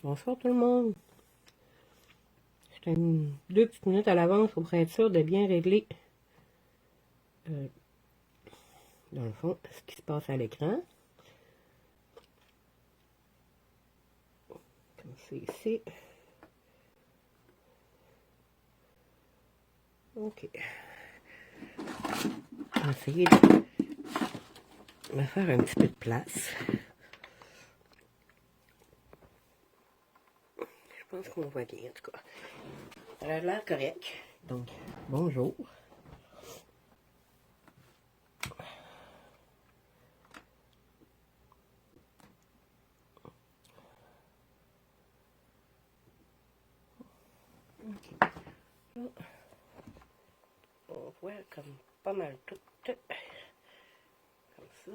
Bonsoir tout le monde. J'étais 2 petites minutes à l'avance pour être sûr de bien régler, dans le fond, ce qui se passe à l'écran. Comme c'est ici. Ok. On va essayer de me faire un petit peu de place. Je pense qu'on voit bien, en tout cas. Ça a l'air correct. Donc, bonjour. Okay. Là, on voit comme pas mal tout. Comme ça.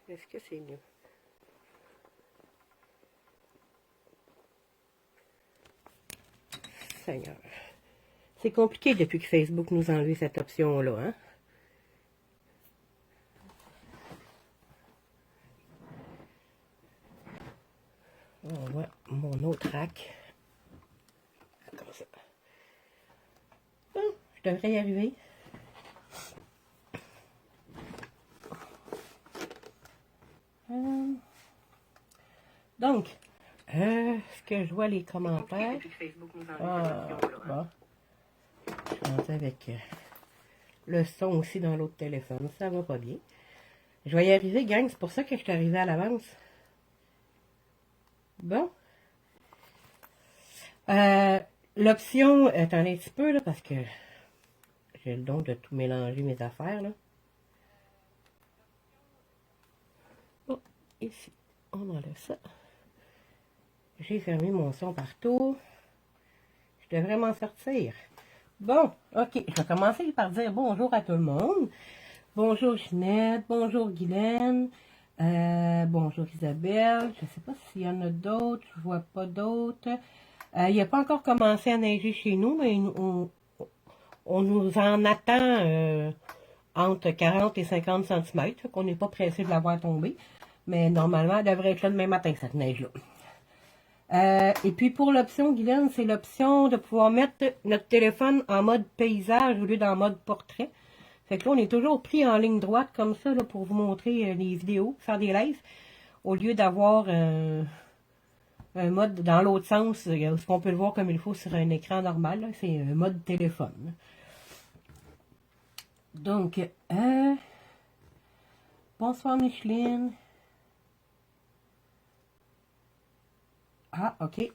Est-ce que c'est mieux? Seigneur. C'est compliqué depuis que Facebook nous a enlevé cette option-là, hein? On voit mon autre rack. Comme ça. Bon, je devrais y arriver. Donc, est-ce que je vois les commentaires? Ah, bon. Je suis rentrée avec le son aussi dans l'autre téléphone. Ça va pas bien. Je vais y arriver, gang. C'est pour ça que je suis arrivée à l'avance. Bon. L'option, attendez un petit peu, là, parce que j'ai le don de tout mélanger mes affaires, là. Bon, ici, on enlève ça. J'ai fermé mon son partout. Je devrais m'en sortir. Bon, ok, je vais commencer par dire bonjour à tout le monde. Bonjour Ginette, bonjour Guylaine, bonjour Isabelle. Je ne sais pas s'il y en a d'autres, je ne vois pas d'autres. Il n'a pas encore commencé à neiger chez nous, mais on nous en attend entre 40 et 50 cm, qu'on n'est pas pressé de la voir tomber. Mais normalement, elle devrait être là demain matin, cette neige-là. Et puis pour l'option, Guylaine, c'est l'option de pouvoir mettre notre téléphone en mode paysage au lieu d'en mode portrait. Fait que là, on est toujours pris en ligne droite comme ça là, pour vous montrer les vidéos, faire des lives, au lieu d'avoir un mode dans l'autre sens, ce qu'on peut le voir comme il faut sur un écran normal. C'est un mode téléphone. Donc, bonsoir Micheline. Ah, ok.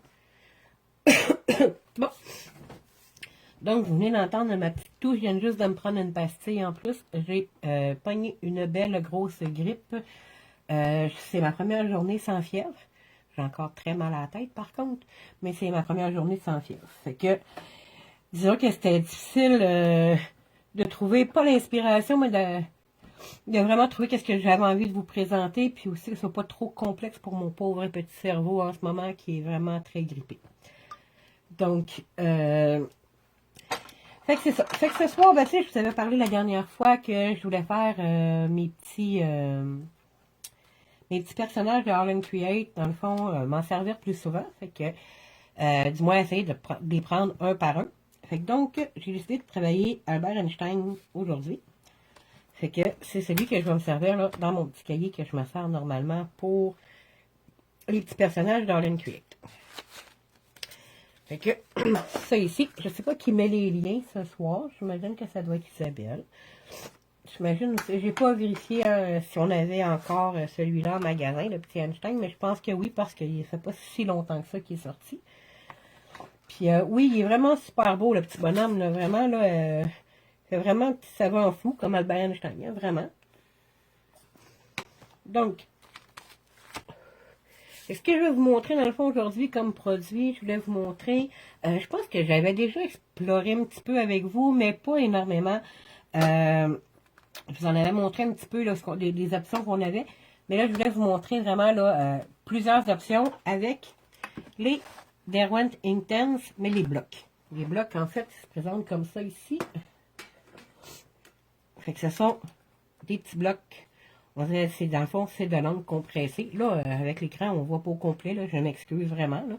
Bon. Donc, vous venez d'entendre ma petite toux. Je viens juste de me prendre une pastille en plus. J'ai pogné une belle grosse grippe. C'est ma première journée sans fièvre. J'ai encore très mal à la tête, par contre. Mais c'est ma première journée sans fièvre. Fait que, disons que c'était difficile de trouver, pas l'inspiration, mais de vraiment trouver qu'est-ce que j'avais envie de vous présenter. Puis aussi que ce soit pas trop complexe pour mon pauvre petit cerveau en ce moment qui est vraiment très grippé. Donc, fait que c'est ça. Fait que ce soir, ben, tu sais, je vous avais parlé la dernière fois que je voulais faire mes petits personnages de Harlan Create, dans le fond, m'en servir plus souvent. Fait que, du moins, essayer de les prendre un par un. Fait que donc, j'ai décidé de travailler Albert Einstein aujourd'hui. Fait que c'est celui que je vais me servir là, dans mon petit cahier que je me sers normalement pour les petits personnages d'Harlan Create. Fait que, ça ici, je sais pas qui met les liens ce soir. J'imagine que ça doit être Isabelle. J'imagine aussi, j'ai pas vérifié si on avait encore celui-là en magasin, le petit Einstein, mais je pense que oui, parce qu'il ne fait pas si longtemps que ça qu'il est sorti. Puis oui, il est vraiment super beau, le petit bonhomme, là, vraiment, là, c'est vraiment un petit savant fou, comme Albert Einstein, hein, vraiment. Donc, ce que je vais vous montrer dans le fond aujourd'hui comme produit, je voulais vous montrer, je pense que j'avais déjà exploré un petit peu avec vous, mais pas énormément. Je vous en avais montré un petit peu là, les options qu'on avait, mais là je voulais vous montrer vraiment là, plusieurs options avec les Derwent Inktense, mais les blocs. Les blocs en fait se présentent comme ça ici. Fait que ce sont des petits blocs. On dirait, c'est dans le fond, c'est de l'encre compressée. Là, avec l'écran, on ne voit pas au complet. Là, je m'excuse vraiment. Là.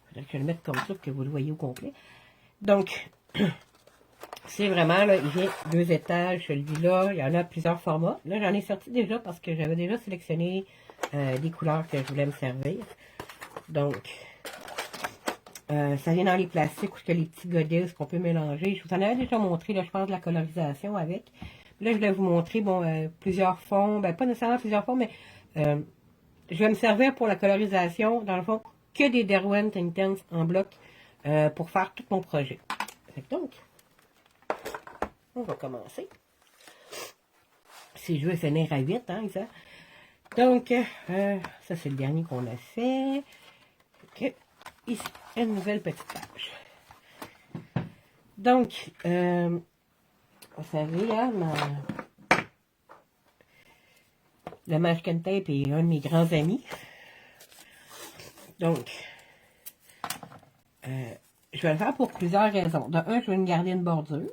Faudrait que je le mette comme ça pour que vous le voyez au complet. Donc, c'est vraiment, là, il vient 2 étages, celui-là. Il y en a plusieurs formats. Là, j'en ai sorti déjà parce que j'avais déjà sélectionné des couleurs que je voulais me servir. Donc, ça vient dans les plastiques où il y a les petits godets qu'on peut mélanger. Je vous en avais déjà montré, là, je pense, de la colorisation avec. Là, je vais vous montrer, bon, plusieurs fonds. Ben, pas nécessairement plusieurs fonds, mais je vais me servir pour la colorisation, dans le fond, que des Derwent Intense en bloc pour faire tout mon projet. Donc, on va commencer. Si je veux finir à 8, hein, ça. Donc, ça, c'est le dernier qu'on a fait. OK. Ici, une nouvelle petite page. Donc, vous savez, hein, le Masking Tape est un de mes grands amis. Donc, je vais le faire pour plusieurs raisons. De un, je vais me garder une bordure.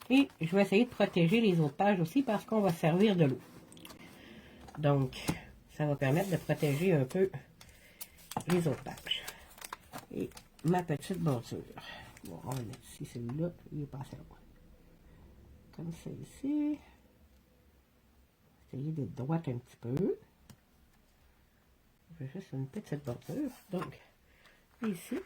Et je vais essayer de protéger les autres pages aussi parce qu'on va servir de l'eau. Donc, ça va permettre de protéger un peu les autres pages. Et ma petite bordure. Bon, on va mettre ici celui-là. Il est passé loin. Comme ça ici. Essayer d'être droite un petit peu. Je fais juste une petite bordure. Donc, ici.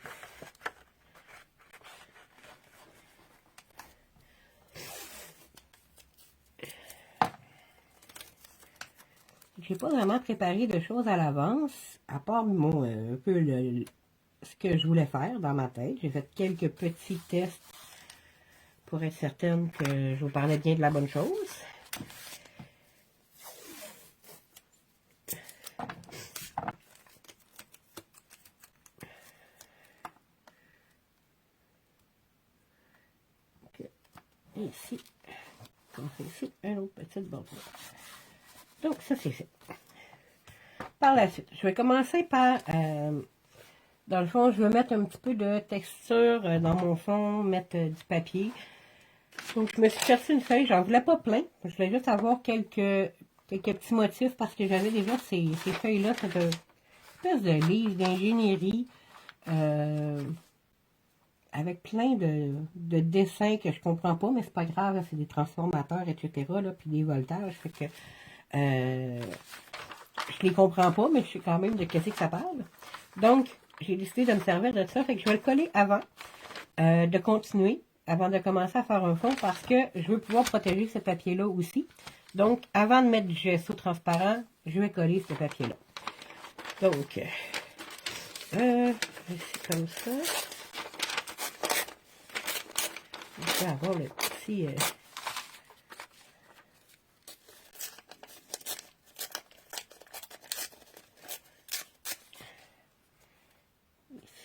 J'ai pas vraiment préparé de choses à l'avance, à part un peu ce que je voulais faire dans ma tête. J'ai fait quelques petits tests pour être certaine que je vous parlais bien de la bonne chose. Et ici, comme ça ici, une autre petite bordure. Donc, ça, c'est fait. Par la suite, je vais commencer par, dans le fond, je vais mettre un petit peu de texture dans mon fond, mettre du papier. Donc, je me suis cherché une feuille, j'en voulais pas plein. Je voulais juste avoir quelques petits motifs parce que j'avais déjà ces feuilles-là. C'est une espèce de livre d'ingénierie avec plein de dessins que je comprends pas, mais c'est pas grave, c'est des transformateurs, etc., là, puis des voltages. Fait que je les comprends pas, mais je sais quand même de qu'est-ce que ça parle. Donc, j'ai décidé de me servir de ça. Fait que je vais le coller avant de continuer, avant de commencer à faire un fond, parce que je veux pouvoir protéger ce papier-là aussi. Donc, avant de mettre du gesso transparent, je vais coller ce papier-là. Donc, ici comme ça. Je vais avoir le petit...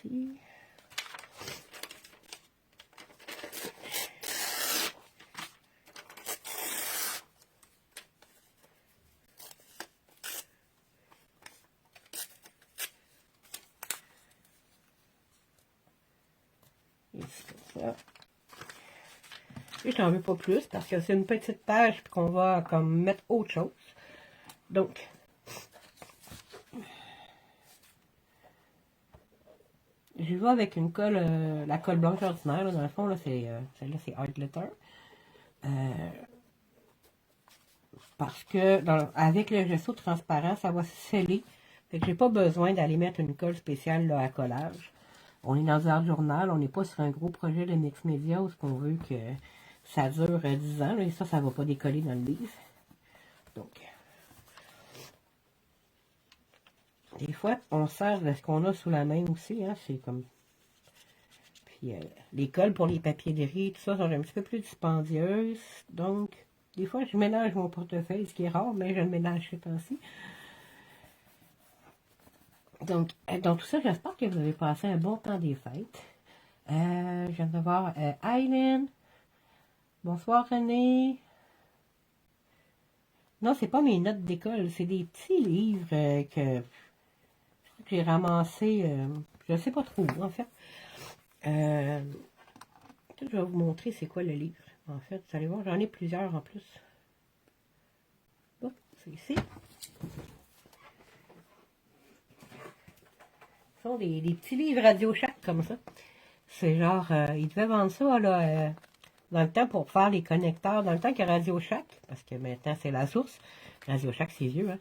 ici. Ici comme ça. Et je n'en veux pas plus parce que c'est une petite page qu'on va comme mettre autre chose. Donc, je vais avec une colle, la colle blanche ordinaire. Là, dans le fond, là, celle-là, c'est Art Glitter. Parce que avec le gesso transparent, ça va se sceller. Fait que j'ai pas besoin d'aller mettre une colle spéciale là, à collage. On est dans un journal, on n'est pas sur un gros projet de mix média où on veut que ça dure 10 ans. Là, et ça va pas décoller dans le livre. Donc, des fois, on sert de ce qu'on a sous la main aussi. Hein, c'est comme... Puis, les colles pour les papiers de riz, tout ça, sont un petit peu plus dispendieuses. Donc, des fois, je mélange mon portefeuille, ce qui est rare, mais je le mélange ce temps-ci. Donc, dans tout ça, j'espère que vous avez passé un bon temps des fêtes. Je viens de voir Aileen. Bonsoir, René. Non, c'est pas mes notes d'école, c'est des petits livres que j'ai ramassés, je sais pas trop où, en fait. Je vais vous montrer c'est quoi le livre. En fait, vous allez voir, j'en ai plusieurs en plus. Bon, c'est ici. Ce sont des petits livres Radio Shack comme ça. C'est genre, ils devaient vendre ça là, dans le temps pour faire les connecteurs. Dans le temps que Radio Shack, parce que maintenant c'est la source, Radio Shack c'est vieux,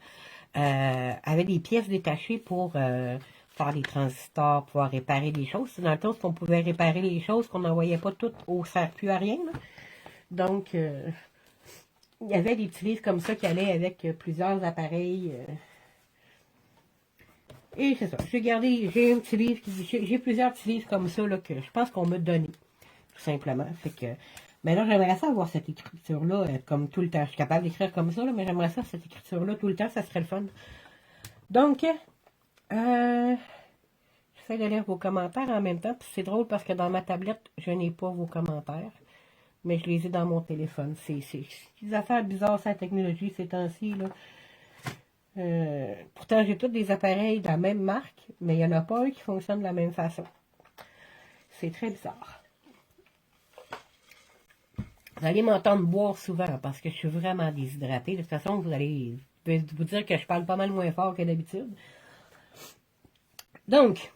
hein, avait des pièces détachées pour faire des transistors, pouvoir réparer des choses. C'est dans le temps qu'on pouvait réparer les choses, qu'on n'envoyait pas toutes au circuit à rien. Là. Donc, il y avait des petits livres comme ça qui allaient avec plusieurs appareils. Et c'est ça. J'ai un petit livre, j'ai plusieurs petits livres comme ça là, que je pense qu'on m'a donné, tout simplement. Fait que, mais là, j'aimerais ça avoir cette écriture-là comme tout le temps. Je suis capable d'écrire comme ça, là, mais j'aimerais ça, cette écriture-là, tout le temps, ça serait le fun. Donc, j'essaie de lire vos commentaires en même temps. C'est drôle parce que dans ma tablette, je n'ai pas vos commentaires. Mais je les ai dans mon téléphone. C'est des affaires bizarres, ça, la technologie, ces temps-ci, là. Pourtant, j'ai tous des appareils de la même marque, mais il n'y en a pas un qui fonctionne de la même façon. C'est très bizarre. Vous allez m'entendre boire souvent parce que je suis vraiment déshydratée. De toute façon, vous allez vous dire que je parle pas mal moins fort que d'habitude. Donc,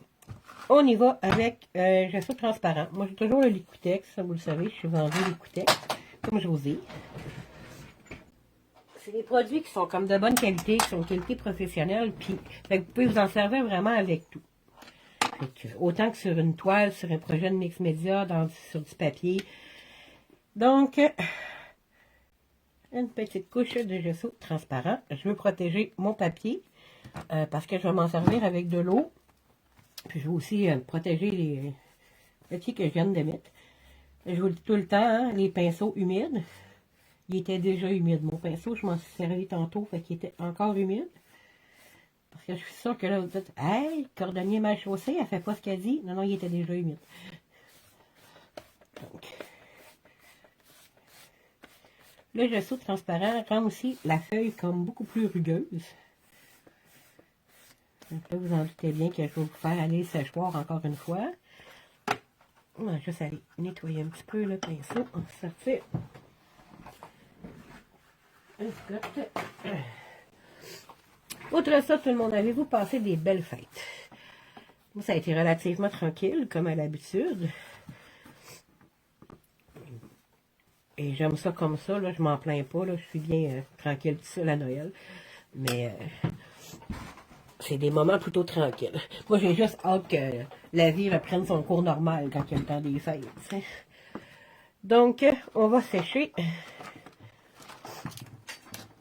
on y va avec gesso transparent. Moi, j'ai toujours le Liquitex, ça vous le savez, je suis vendue Liquitex, comme je vous ai. C'est des produits qui sont comme de bonne qualité, qui sont de qualité professionnelle, puis vous pouvez vous en servir vraiment avec tout. Autant que sur une toile, sur un projet de mix média, sur du papier. Donc, une petite couche de gesso transparent. Je veux protéger mon papier parce que je vais m'en servir avec de l'eau. Puis je veux aussi protéger les papiers que je viens de mettre. Je vous le dis tout le temps, hein, les pinceaux humides. Il était déjà humide. Mon pinceau, je m'en suis servi tantôt, fait qu'il était encore humide. Parce que je suis sûre que là, vous dites, hey, cordonnier mal chaussé, elle fait pas ce qu'elle dit. Non, non, il était déjà humide. Donc, le gesso transparent rend aussi la feuille comme beaucoup plus rugueuse. Donc là, vous en doutez bien que je vais vous faire aller le séchoir encore une fois. On va juste aller nettoyer un petit peu le pinceau. On va sortir un scotch. Outre ça, tout le monde, avez-vous passé des belles fêtes? Moi, ça a été relativement tranquille, comme à l'habitude. Et j'aime ça comme ça, là, je m'en plains pas, là, je suis bien tranquille tout seul à Noël. Mais c'est des moments plutôt tranquilles. Moi, j'ai juste hâte que la vie reprenne son cours normal quand il y a le temps des fêtes. T'sais. Donc, on va sécher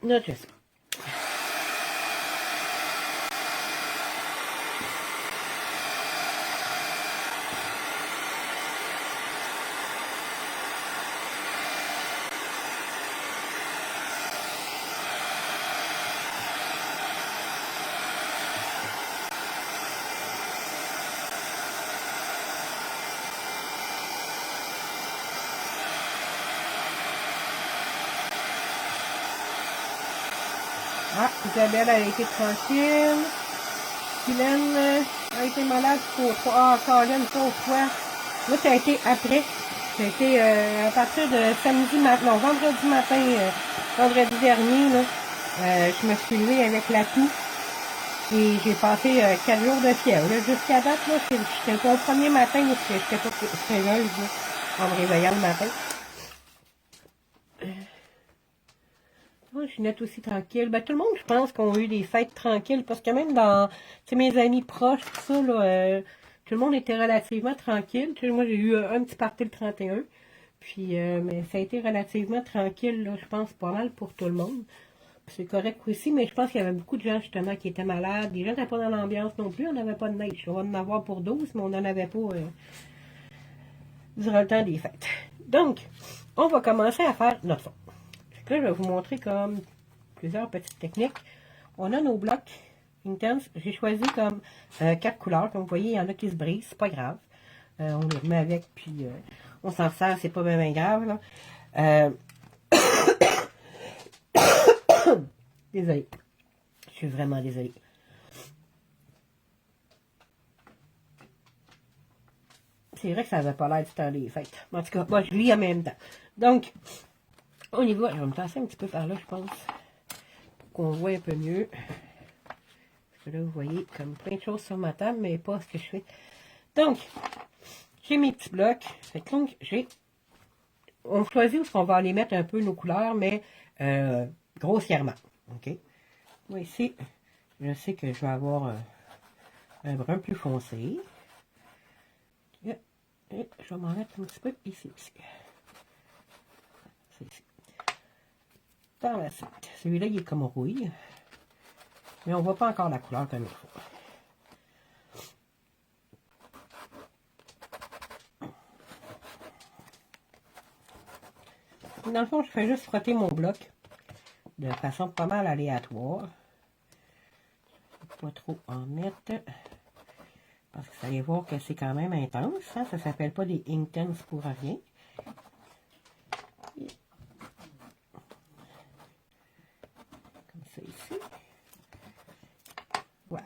notre gesso. Ah, Isabelle a été tranquille. Hélène a été malade pour 3. Ah, Colin, pour 3. Moi, ça a été après. Ça a été à partir de samedi matin, non, vendredi matin, vendredi dernier, là, je me suis levée avec la toux. Et j'ai passé 4 jours de fièvre. Jusqu'à date, là, c'était mon premier matin où j'étais pas sérieuse, en me réveillant le matin. Moi, je suis nette aussi tranquille. Ben, tout le monde, je pense, qu'on a eu des fêtes tranquilles, parce que même dans mes amis proches, tout ça, là, tout le monde était relativement tranquille. Moi, j'ai eu un petit party le 31, puis, mais ça a été relativement tranquille, là, je pense, pas mal pour tout le monde. C'est correct aussi, mais je pense qu'il y avait beaucoup de gens, justement, qui étaient malades. Les gens n'étaient pas dans l'ambiance non plus, on n'avait pas de neige. On va en avoir pour 12, mais on n'en avait pas durant le temps des fêtes. Donc, on va commencer à faire notre fond. Là, je vais vous montrer comme plusieurs petites techniques. On a nos blocs Intense. J'ai choisi comme 4 couleurs. Comme vous voyez, il y en a qui se brisent. C'est pas grave. On les remet avec, puis on s'en sert. C'est pas bien grave. Là. Désolée. Je suis vraiment désolée. C'est vrai que ça n'avait pas l'air du temps des fêtes. En tout cas, moi, je lis en même temps. Donc, on y va. Je vais me tasser un petit peu par là, je pense. Pour qu'on voit un peu mieux. Parce que là, vous voyez comme plein de choses sur ma table, mais pas ce que je fais. Donc, j'ai mes petits blocs. Fait que donc, on choisit où on va aller mettre un peu nos couleurs, mais grossièrement. OK? Moi, ici, je sais que je vais avoir un brun plus foncé. Et je vais m'en mettre un petit peu ici. C'est ici. Par la suite. Celui-là, il est comme rouille. Mais on ne voit pas encore la couleur comme il faut. Dans le fond, je fais juste frotter mon bloc de façon pas mal aléatoire. Pas trop en mettre. Parce que vous allez voir que c'est quand même intense. Hein? Ça ne s'appelle pas des Inktense pour rien. Comme ça ici. Voilà.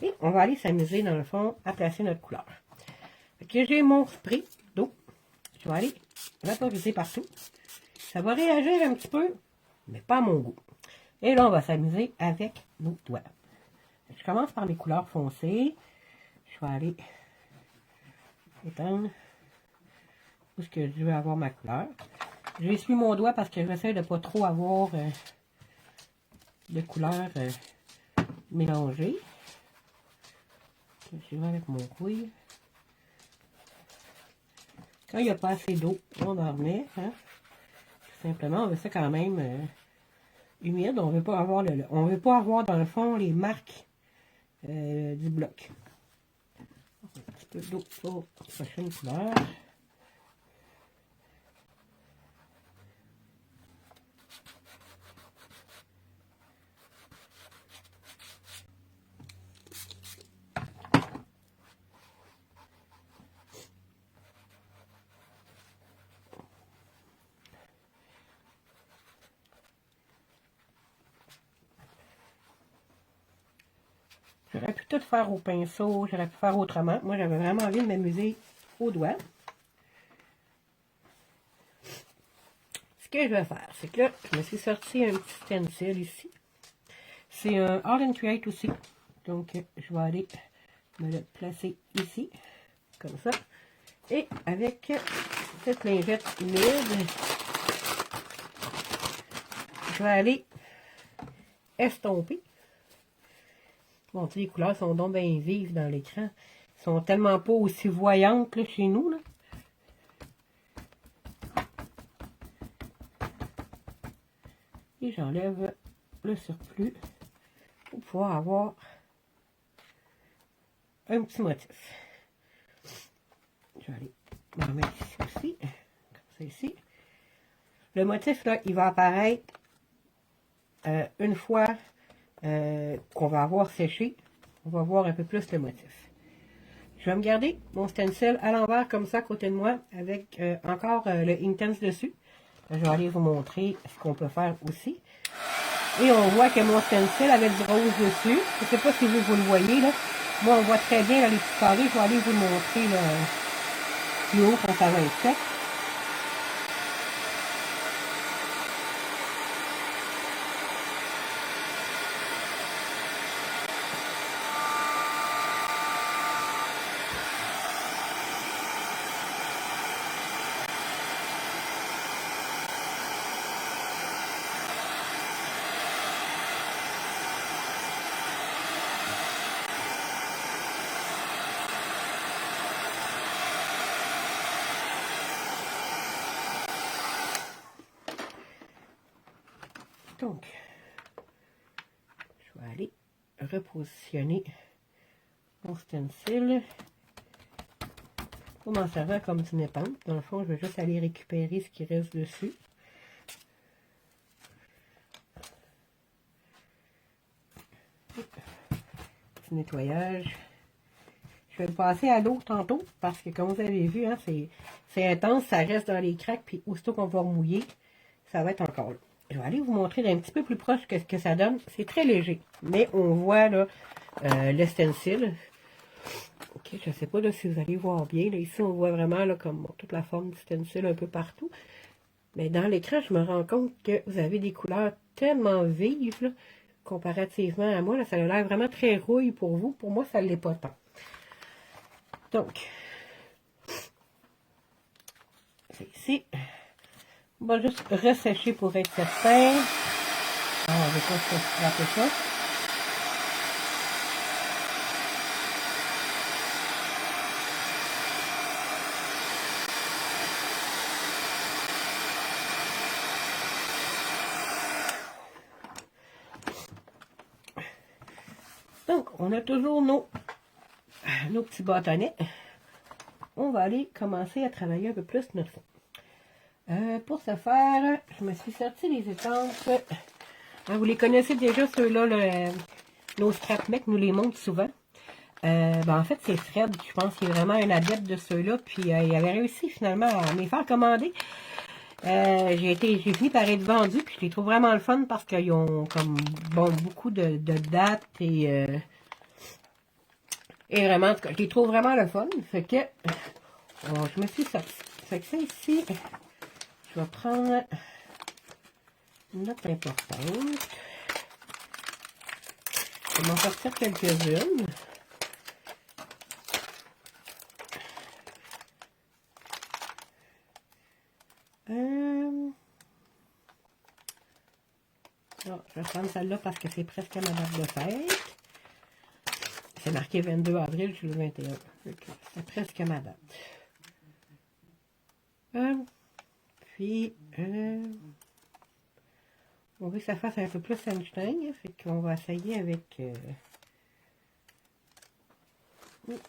Et on va aller s'amuser dans le fond à placer notre couleur. Fait que j'ai mon spray d'eau. Je vais aller vaporiser partout. Ça va réagir un petit peu, mais pas à mon goût. Et là, on va s'amuser avec nos doigts. Je commence par mes couleurs foncées. Je vais aller éteindre où est-ce que je veux avoir ma couleur. J'essuie mon doigt parce que j'essaie de ne pas trop avoir de couleurs mélangées. Je vais avec mon rouille. Quand il n'y a pas assez d'eau, on en remet. Hein? Tout simplement, on veut ça quand même humide. On veut pas avoir on veut pas avoir dans le fond les marques du bloc. Un petit peu d'eau pour la prochaine couleur. J'aurais pu tout faire au pinceau, j'aurais pu faire autrement. Moi, j'avais vraiment envie de m'amuser au doigt. Ce que je vais faire, c'est que là, je me suis sorti un petit stencil ici. C'est un Art and Create aussi. Donc, je vais aller me le placer ici, comme ça. Et avec cette lingette humide, je vais aller estomper. Bon, tu sais, les couleurs sont donc bien vives dans l'écran. Elles sont tellement pas aussi voyantes là, chez nous. Là. Et j'enlève le surplus pour pouvoir avoir un petit motif. Je vais aller m'en mettre ici aussi, comme ça ici. Le motif, là, il va apparaître une fois qu'on va avoir séché. On va voir un peu plus le motif. Je vais me garder mon stencil à l'envers comme ça à côté de moi avec encore le Inktense dessus. Je vais aller vous montrer ce qu'on peut faire aussi. Et on voit que mon stencil avait du rose dessus. Je ne sais pas si vous le voyez là. Moi on voit très bien là, les petits carrés. Je vais aller vous le montrer là, plus haut quand ça va être fait. Donc, je vais aller repositionner mon stencil pour m'en servir comme une épingle. Dans le fond, je vais juste aller récupérer ce qui reste dessus. Petit nettoyage. Je vais le passer à l'eau tantôt parce que comme vous avez vu, hein, c'est intense, ça reste dans les craques, puis aussitôt qu'on va remouiller, ça va être encore là. Je vais aller vous montrer d'un petit peu plus proche que ce que ça donne. C'est très léger, mais on voit là le stencil. Ok, je ne sais pas là, si vous allez voir bien. Là, ici, on voit vraiment là, comme toute la forme du stencil un peu partout. Mais dans l'écran, je me rends compte que vous avez des couleurs tellement vives, là, comparativement à moi. Là, ça a l'air vraiment très rouille pour vous. Pour moi, ça ne l'est pas tant. Donc, c'est ici. On va juste ressécher pour être certain. Ah, on ne veut pas se frapper ça. Donc, on a toujours nos petits bâtonnets. On va aller commencer à travailler un peu plus notre fond. Pour ce faire, je me suis sorti les étampes. Vous les connaissez déjà, ceux-là, nos scrap mecs nous les montrent souvent. En fait, c'est Fred, je pense qu'il est vraiment un adepte de ceux-là, puis il avait réussi finalement à me les faire commander. J'ai fini par être vendu, puis je les trouve vraiment le fun parce qu'ils ont comme beaucoup de dates et vraiment, en tout cas, je les trouve vraiment le fun. Fait que je me suis sorti. Fait que ça ici, je vais prendre une note importante. Je vais m'en sortir quelques-unes. Je vais prendre celle-là parce que c'est presque ma date de fête. C'est marqué 22 avril, je suis le 21. C'est presque ma date. Puis, on veut que ça fasse un peu plus Einstein. Fait qu'on va essayer avec... je vais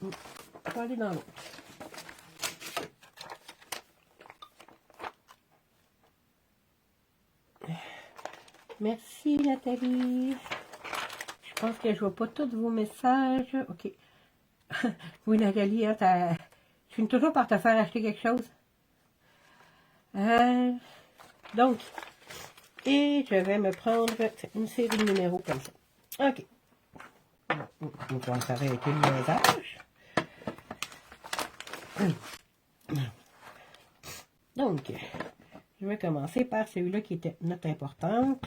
aller dans l'autre. Merci Nathalie. Je pense que je vois pas tous vos messages. Ok. Oui Nathalie, hein, je finis toujours par te faire acheter quelque chose. Donc, et je vais me prendre une série de numéros comme ça. Ok. On va s'arrêter le niaisage. Donc, je vais commencer par celui-là qui était note importante.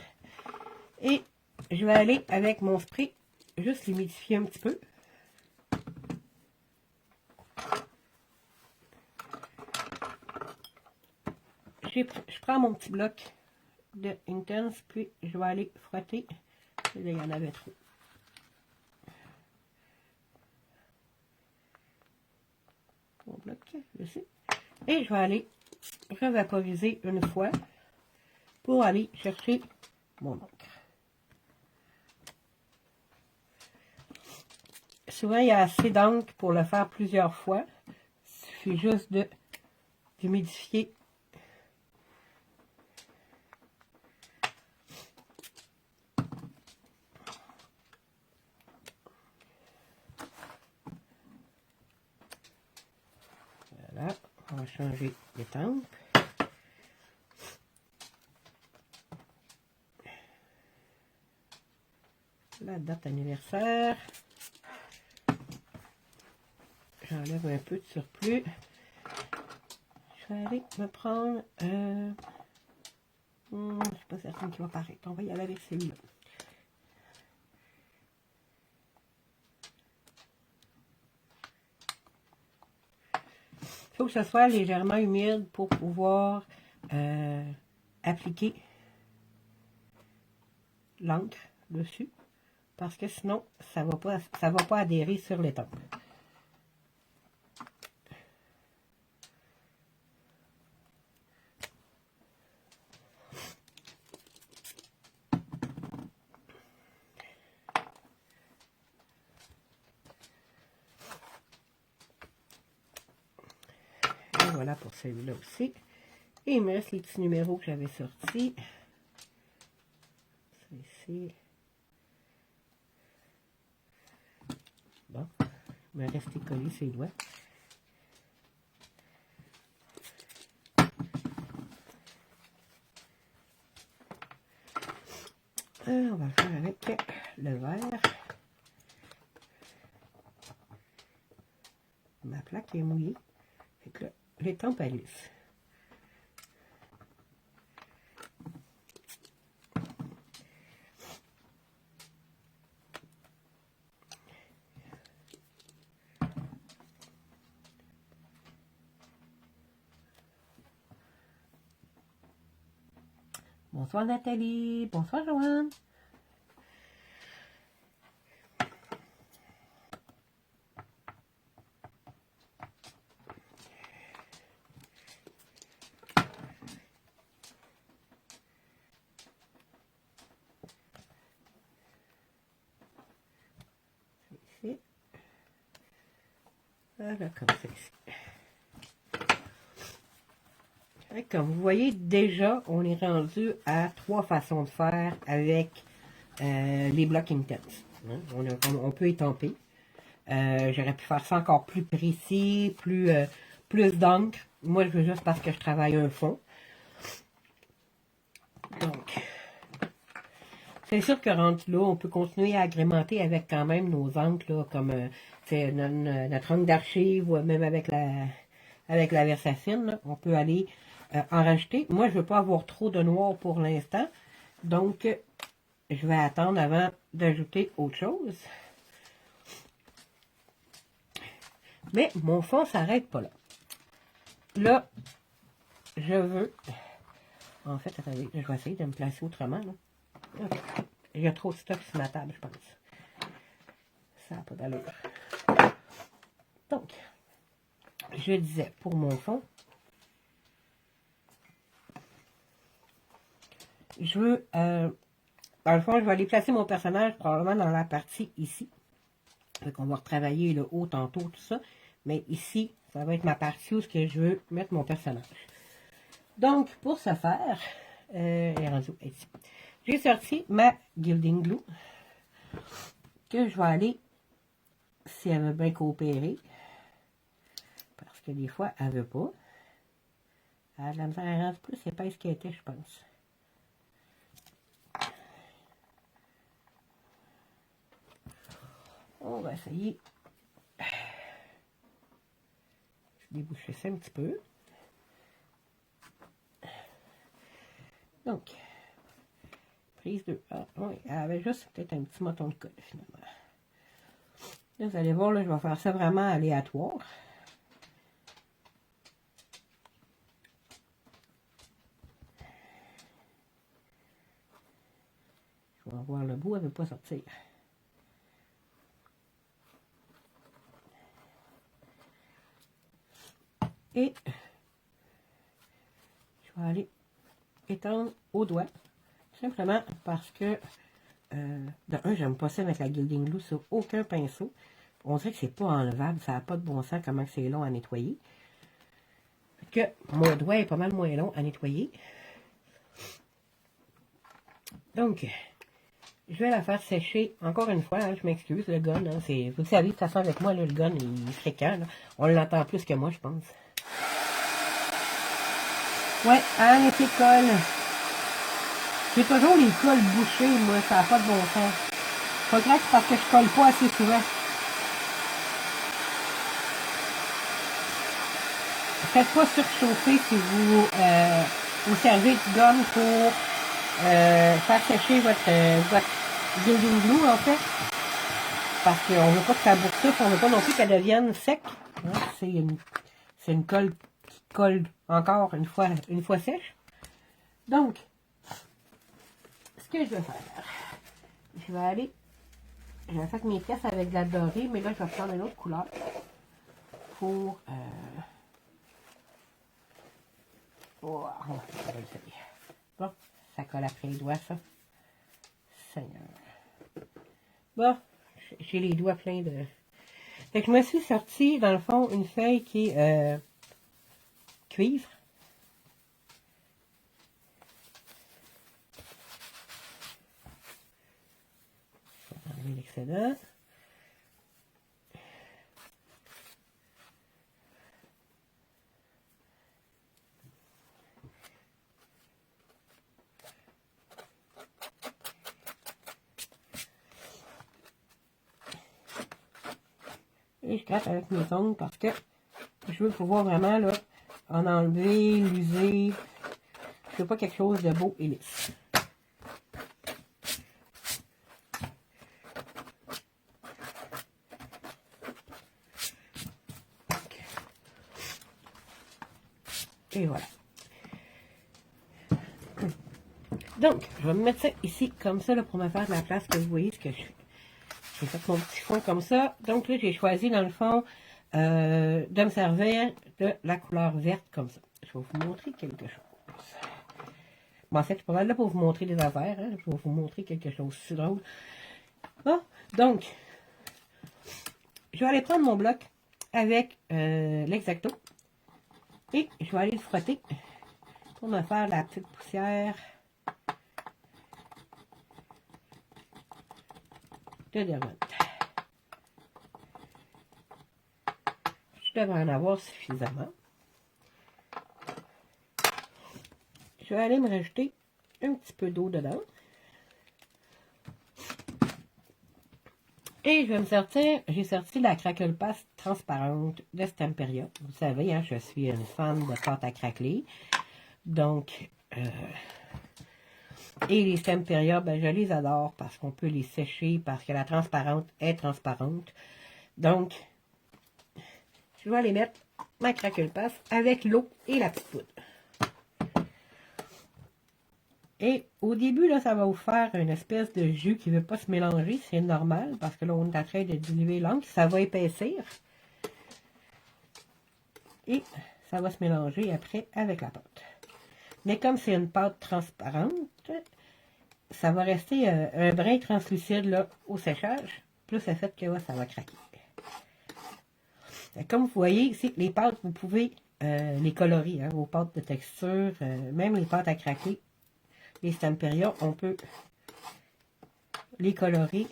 Et je vais aller avec mon spray, juste l'humidifier un petit peu. Je prends mon petit bloc de Intense, puis je vais aller frotter. Là, il y en avait trop. Mon bloc, ici. Et je vais aller revaporiser une fois pour aller chercher mon encre. Souvent, il y a assez d'encre pour le faire plusieurs fois. Il suffit juste d'humidifier. Voilà, on va changer d'étampe. La date anniversaire. J'enlève un peu de surplus. Je vais aller me prendre... je ne suis pas certaine qu'il va paraître. On va y aller avec celui-là. Il faut que ce soit légèrement humide pour pouvoir appliquer l'encre dessus. Parce que sinon, ça va pas adhérer sur l'étampe. Et voilà pour celui-là aussi. Et il me reste les petits numéros que j'avais sortis. C'est ici. Bon, il me restait collé ses doigts. On va faire avec le vert. Ma plaque est mouillée. Fait que là, j'étampe à lisse. Bonsoir Nathalie, bonsoir Joanne. Ici. Voilà, comme ça ici. Comme vous voyez, déjà, on est rendu à 3 façons de faire avec les blocs intenses. Hein? On peut étamper. J'aurais pu faire ça encore plus précis, plus d'encre. Moi, je veux juste parce que je travaille un fond. Donc, c'est sûr que rendu là, on peut continuer à agrémenter avec quand même nos encres, là, comme notre encre d'archive, ou même avec la Versafine, là, on peut aller en rajouter. Moi, je ne veux pas avoir trop de noir pour l'instant. Donc, je vais attendre avant d'ajouter autre chose. Mais mon fond ne s'arrête pas là. Là, je veux... En fait, attendez, je vais essayer de me placer autrement. Là. Okay. Il y a trop de stock sur ma table, je pense. Ça n'a pas d'allure. Donc, je disais, pour mon fond, je veux... dans le fond, je vais aller placer mon personnage probablement dans la partie ici. Donc, on va retravailler le haut tantôt, tout ça. Mais ici, ça va être ma partie où je veux mettre mon personnage. Donc, pour ce faire, j'ai sorti ma Gilding Glue que je vais aller, si elle veut bien coopérer, parce que des fois, elle ne veut pas. Elle a de la misère à rendre plus épaisse qu'elle était, je pense. On va essayer. Je débouche ça un petit peu. Donc, prise 2. Ah, oui, elle avait juste peut-être un petit moton de colle, finalement. Là, vous allez voir, là, je vais faire ça vraiment aléatoire. Je vais voir le bout, elle ne veut pas sortir. Et je vais aller étendre au doigt. Simplement parce que, de un, j'aime pas ça mettre la Gilding Glue sur aucun pinceau. On dirait que c'est pas enlevable, ça n'a pas de bon sens comment c'est long à nettoyer. Que mon doigt est pas mal moins long à nettoyer. Donc, je vais la faire sécher encore une fois. Hein, je m'excuse, le gun. Hein, vous le savez, de toute façon, avec moi, là, le gun il est fréquent. Là. On l'entend plus que moi, je pense. Ouais, Anne et ses cols. J'ai toujours les cols bouchés, moi, ça n'a pas de bon sens. Pas grave, c'est parce que je colle pas assez souvent. Faites pas surchauffer si vous vous servez de gomme pour faire sécher votre Gilding Glue, en fait. Parce qu'on ne veut pas que ça boursouffe, on ne veut pas non plus qu'elle devienne sec. Hein, c'est une colle qui colle encore une fois sèche. Donc, ce que je vais faire, je vais faire mes pièces avec de la dorée, mais là, je vais prendre une autre couleur pour... oh, bon, ça colle après les doigts, ça. Seigneur. Bon, j'ai les doigts pleins de... Fait que je me suis sorti, dans le fond, une feuille qui est cuivre. Je vais enlever l'excédent. Et je gratte avec mes ongles parce que je veux pouvoir vraiment là, en enlever, l'user. Je veux pas quelque chose de beau et lisse. Et voilà. Donc, je vais me mettre ça ici, comme ça, là, pour me faire de la place, que vous voyez ce que je fais. J'ai fait mon petit fond comme ça. Donc là, j'ai choisi, dans le fond, de me servir de la couleur verte, comme ça. Je vais vous montrer quelque chose. Bon, en fait, je suis pas mal là pour vous montrer des affaires. Hein. Je vais vous montrer quelque chose. C'est drôle. Bon, donc, je vais aller prendre mon bloc avec l'Exacto. Et je vais aller le frotter pour me faire la petite poussière de Derwent. Je devrais en avoir suffisamment. Je vais aller me rajouter un petit peu d'eau dedans. Et je vais me sortir, j'ai sorti la Crackle Paste transparente de Stamperia. Vous savez, hein, je suis une fan de pâte à craqueler. Donc, et les Stamperia, ben, je les adore parce qu'on peut les sécher, parce que la transparente est transparente. Donc, je vais aller mettre ma Crackle Paste avec l'eau et la petite poudre. Et au début, là, ça va vous faire une espèce de jus qui ne veut pas se mélanger. C'est normal, parce que là, on est en train de diluer l'encre. Ça va épaissir. Et ça va se mélanger après avec la pâte. Mais comme c'est une pâte transparente, ça va rester un brin translucide là, au séchage. Plus le fait que ouais, ça va craquer. Et comme vous voyez ici, les pâtes, vous pouvez les colorer. Hein, vos pâtes de texture, même les pâtes à craquer. Les Stamperia, on peut les colorer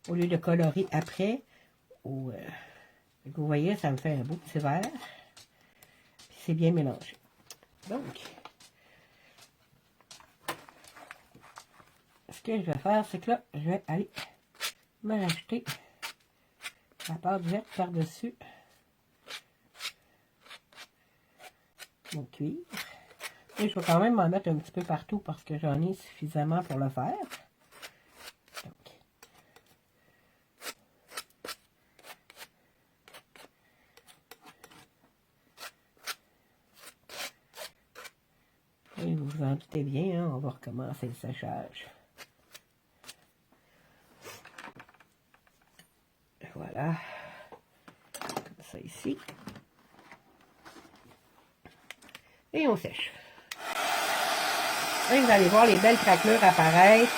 au lieu de colorer après. Vous voyez, ça me fait un beau petit vert. Puis c'est bien mélangé. Donc, ce que je vais faire, c'est que là, je vais aller me rajouter la pâte verte par-dessus mon cuir. Et je vais quand même m'en mettre un petit peu partout parce que j'en ai suffisamment pour le faire. Donc. Et vous vous en doutez bien, hein, on va recommencer le séchage. Voilà. Comme ça ici. Et on sèche. Et vous allez voir les belles craquelures apparaître.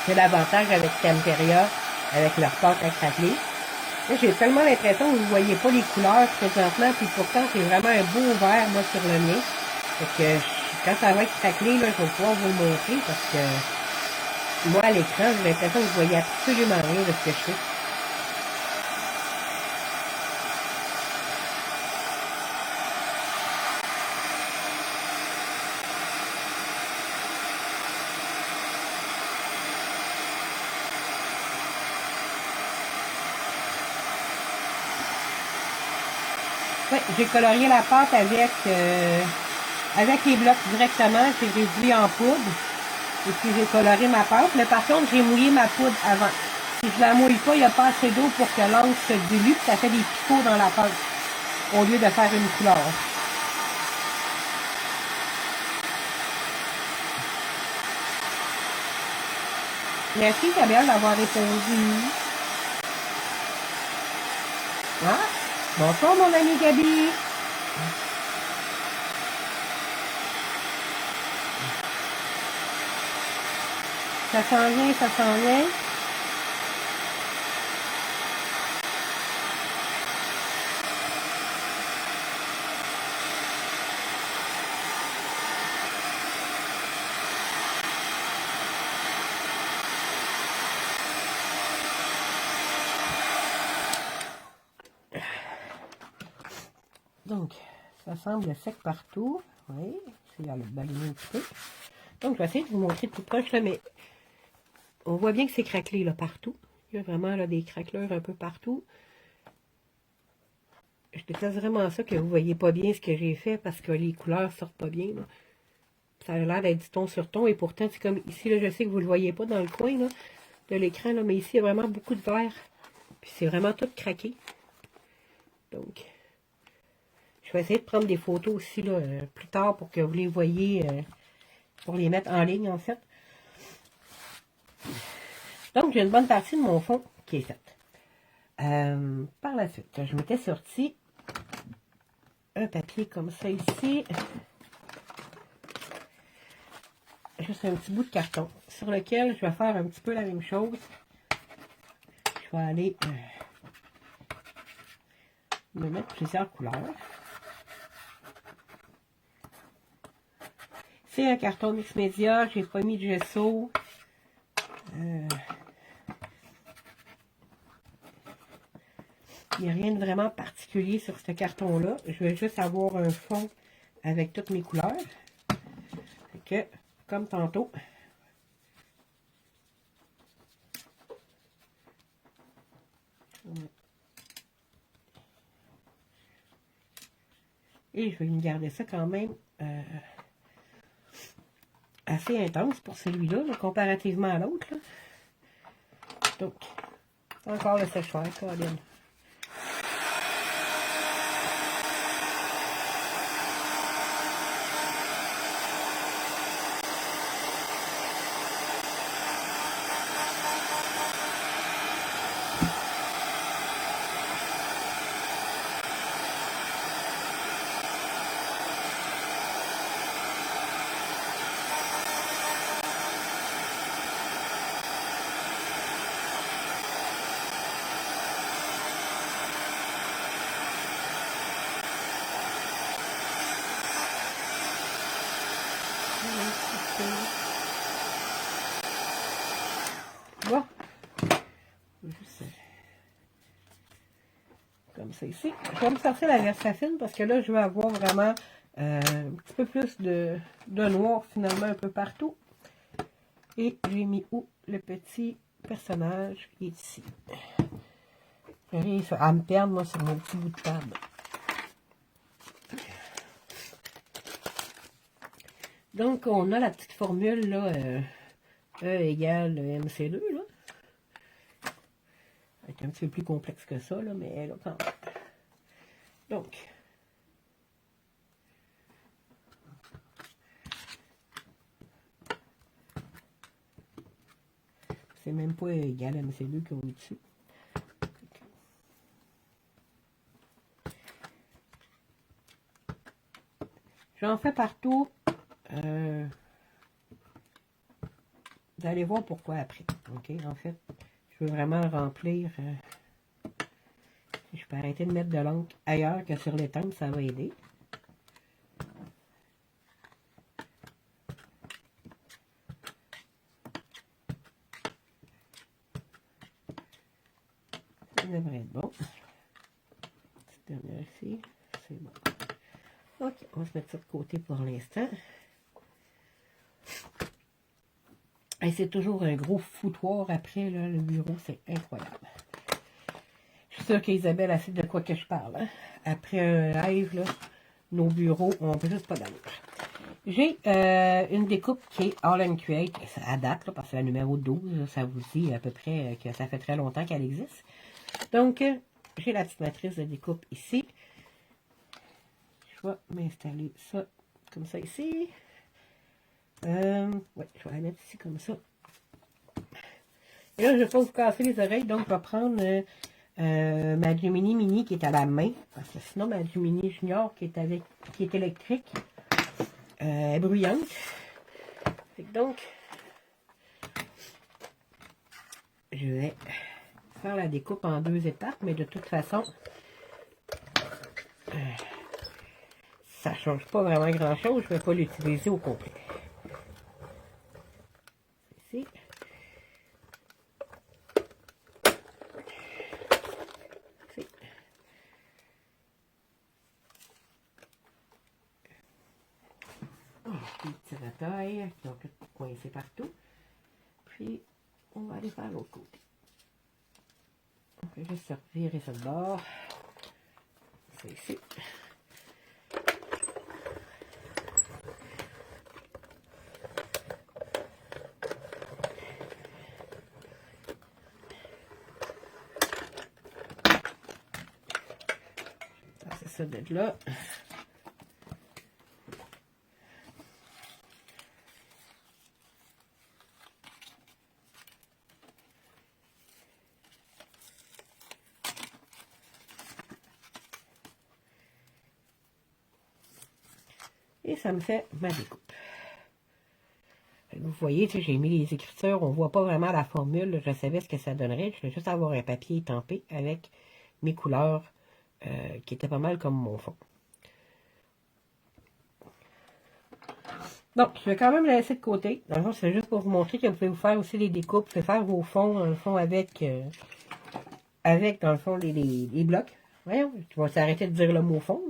C'est l'avantage avec Stamperia, avec leur pâte à craqueler. J'ai tellement l'impression que vous ne voyez pas les couleurs présentement, puis pourtant c'est vraiment un beau vert, moi, sur le mien. Fait que quand ça va être craquelé, là, je vais pouvoir vous le montrer, parce que moi, à l'écran, j'ai l'impression que vous voyez absolument rien de ce que je fais. Ouais, j'ai colorié la pâte avec les blocs directement. J'ai réduit en poudre. Et puis j'ai coloré ma pâte. Mais par contre, j'ai mouillé ma poudre avant. Si je la mouille pas, il n'y a pas assez d'eau pour que l'encre se dilue. Ça fait des picots dans la pâte. Au lieu de faire une couleur. Merci Isabelle d'avoir répondu. Ah, bonsoir mon ami Gabi. Ça s'en vient, ça s'en vient. Donc, ça semble sec partout. Oui, c'est à le balayer un petit peu. Donc, je vais essayer de vous montrer tout proche là, mais On voit bien que c'est craquelé là, partout. Il y a vraiment là, des craquelures un peu partout. Je déteste vraiment ça que vous ne voyez pas bien ce que j'ai fait parce que les couleurs sortent pas bien. Là. Ça a l'air d'être du ton sur ton et pourtant c'est comme ici, là, je sais que vous ne le voyez pas dans le coin là, de l'écran, mais ici il y a vraiment beaucoup de vert. Puis c'est vraiment tout craqué. Donc, je vais essayer de prendre des photos aussi là, plus tard pour que vous les voyez, pour les mettre en ligne en fait. Donc, j'ai une bonne partie de mon fond qui est faite. Par la suite, je m'étais sorti un papier comme ça ici. Juste un petit bout de carton sur lequel je vais faire un petit peu la même chose. Je vais aller me mettre plusieurs couleurs. C'est un carton mix média, j'ai pas mis de gesso. Il n'y a rien de vraiment particulier sur ce carton-là. Je vais juste avoir un fond avec toutes mes couleurs. Fait que, comme tantôt, et je vais me garder ça quand même assez intense pour celui-là, comparativement à l'autre. Donc, encore le séchoir, Colin. Bon, juste comme ça ici. Je vais me sortir la versafine parce que là, je vais avoir vraiment un petit peu plus de noir finalement un peu partout. Et j'ai mis où le petit personnage qui est ici. J'arrive à me perdre moi sur mon petit bout de table. Donc, on a la petite formule là, E égale MC2 là. C'est un petit peu plus complexe que ça, là, mais là, quand même. Donc, c'est même pas égal à MC2 qu'on est dessus. J'en fais partout. Vous allez voir pourquoi après. OK, en fait, je veux vraiment remplir. Je peux arrêter de mettre de l'encre ailleurs que sur l'étampe, ça va aider. Ça devrait être bon. Petite dernière ici, c'est bon. OK, on va se mettre ça de côté pour l'instant. Et c'est toujours un gros foutoir après, là, le bureau, c'est incroyable. Je suis sûre qu'Isabelle a fait de quoi que je parle. Hein? Après un live, là, nos bureaux, on peut juste pas d'allure. J'ai une découpe qui est All and Create, à date, là, parce que c'est la numéro 12, ça vous dit à peu près que ça fait très longtemps qu'elle existe. Donc, j'ai la petite matrice de découpe ici. Je vais m'installer ça comme ça ici. Ouais, je vais la mettre ici comme ça. Et là, je ne vais pas vous casser les oreilles, donc je vais prendre ma Gemini Mini qui est à la main. Parce que sinon, ma Gemini Junior qui est électrique est bruyante. Donc, je vais faire la découpe en 2 étapes, mais de toute façon, ça ne change pas vraiment grand-chose. Je ne vais pas l'utiliser au complet. Ici. Ici. Oh, des petits retails qui ont tout coincé partout. Puis, on va aller faire l'autre côté. On va juste se revirer sur le bord. C'est ici. C'est ça de là. Et ça me fait ma découpe. Vous voyez, j'ai mis les écritures, on ne voit pas vraiment la formule. Je savais ce que ça donnerait. Je vais juste avoir un papier étampé avec mes couleurs qui étaient pas mal comme mon fond. Donc, je vais quand même la laisser de côté. Dans le fond, c'est juste pour vous montrer que vous pouvez vous faire aussi les découpes. Vous pouvez faire vos fonds, dans le fond, avec dans le fond, les blocs. Voyons, tu vas s'arrêter de dire le mot fond.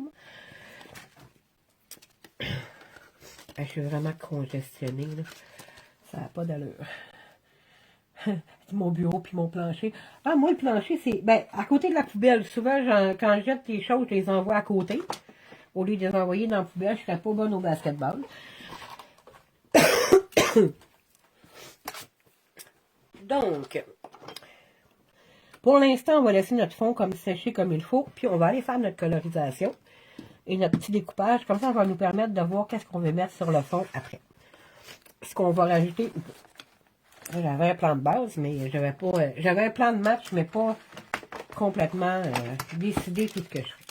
Je suis vraiment congestionnée, là. Ça n'a pas d'allure. Mon bureau puis mon plancher. Ah, moi, le plancher, c'est ben, à côté de la poubelle. Souvent, quand je jette les choses, je les envoie à côté. Au lieu de les envoyer dans la poubelle, je ne serais pas bonne au basketball. Donc, pour l'instant, on va laisser notre fond comme sécher comme il faut. Puis, on va aller faire notre colorisation et notre petit découpage. Comme ça, ça va nous permettre de voir qu'est-ce qu'on veut mettre sur le fond après. Ce qu'on va rajouter ou pas. J'avais un plan de base, mais j'avais pas. J'avais un plan de match, mais pas complètement décidé tout ce que je fais.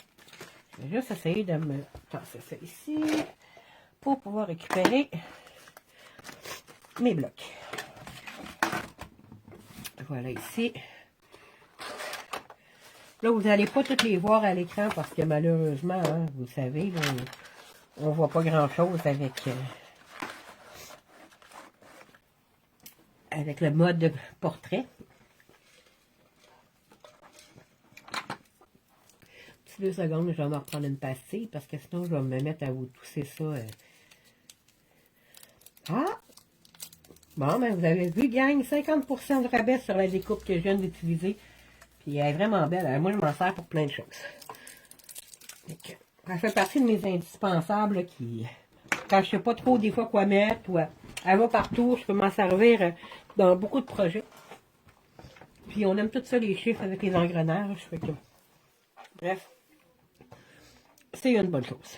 Je vais juste essayer de me passer ça ici pour pouvoir récupérer mes blocs. Voilà ici. Là, vous n'allez pas toutes les voir à l'écran parce que malheureusement, hein, vous savez, là, on ne voit pas grand-chose avec le mode portrait. Petit 2 secondes, je vais me reprendre une pastille parce que sinon, je vais me mettre à vous tousser ça. Ah! Bon, ben vous avez vu, gagne 50% de rabais sur la découpe que je viens d'utiliser. Puis elle est vraiment belle. Moi, je m'en sers pour plein de choses. Donc, elle fait partie de mes indispensables là, qui, quand je ne sais pas trop des fois quoi mettre, ou elle va partout, je peux m'en servir dans beaucoup de projets. Puis on aime tout ça, les chiffres avec les engrenages. Fait que, bref, c'est une bonne chose.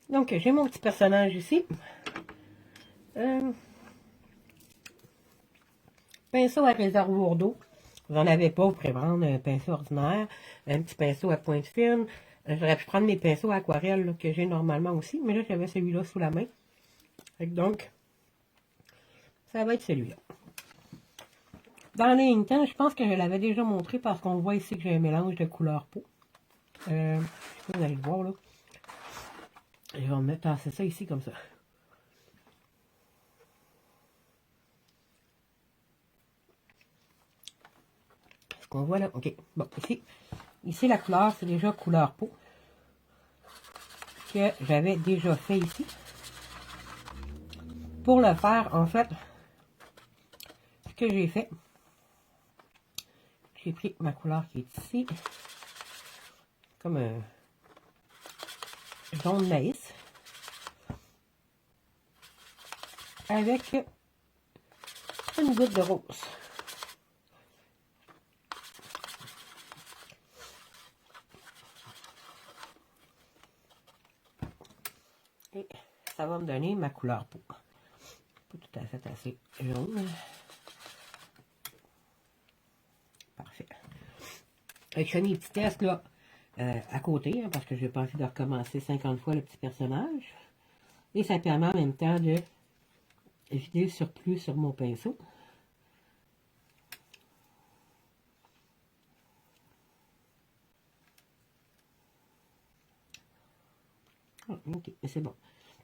Donc, j'ai mon petit personnage ici. Pinceau à réservoir d'eau. Vous n'en avez pas, vous pouvez prendre un pinceau ordinaire, un petit pinceau à pointe fine. J'aurais pu prendre mes pinceaux à aquarelle là, que j'ai normalement aussi, mais là, j'avais celui-là sous la main. Donc, ça va être celui-là. Dans les lignes-temps, je pense que je l'avais déjà montré parce qu'on voit ici que j'ai un mélange de couleur peau. Vous allez le voir là. Je vais mettre ça ici comme ça. Ce qu'on voit là, ok. Bon, ici la couleur, c'est déjà couleur peau. Que j'avais déjà fait ici. Pour le faire, en fait, ce que j'ai fait, j'ai pris ma couleur qui est ici, comme un jaune maïs, avec une goutte de rose. Et ça va me donner ma couleur peau. Pas tout à fait assez jaune. Parfait. Je fais mes petits tests là, à côté, hein, parce que je n'ai pas envie de recommencer 50 fois le petit personnage. Et ça permet en même temps de vider le surplus sur mon pinceau. Oh, ok, c'est bon.